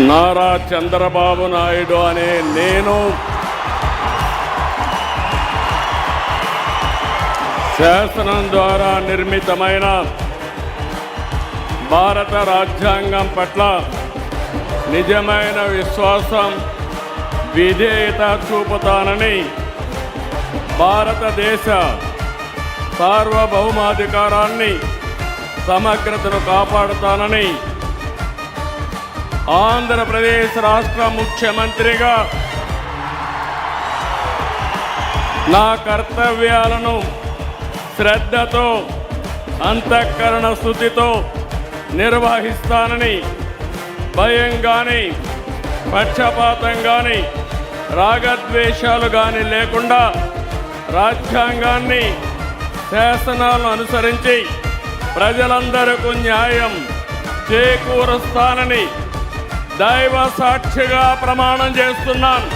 నారా చంద్రబాబు నాయుడు అనే నేను శాసనం ద్వారా నిర్మితమైన భారత రాజ్యాంగం పట్ల నిజమైన విశ్వాసం, విధేయత చూపుతానని, భారతదేశ సార్వభౌమాధికారాన్ని, సమగ్రతను కాపాడుతానని ఆంధ్రప్రదేశ్ రాష్ట్ర ముఖ్యమంత్రిగా నా కర్తవ్యాలను శ్రద్ధతో, అంతఃకరణ శుద్ధితో నిర్వహిస్తానని, భయం కానీ, పక్షపాతం కానీ, రాగద్వేషాలు కానీ లేకుండా రాజ్యాంగాన్ని, శాసనాలను అనుసరించి ప్రజలందరికీ న్యాయం చేకూరుస్తానని దైవ సాక్షిగా ప్రమాణం చేస్తున్నాను.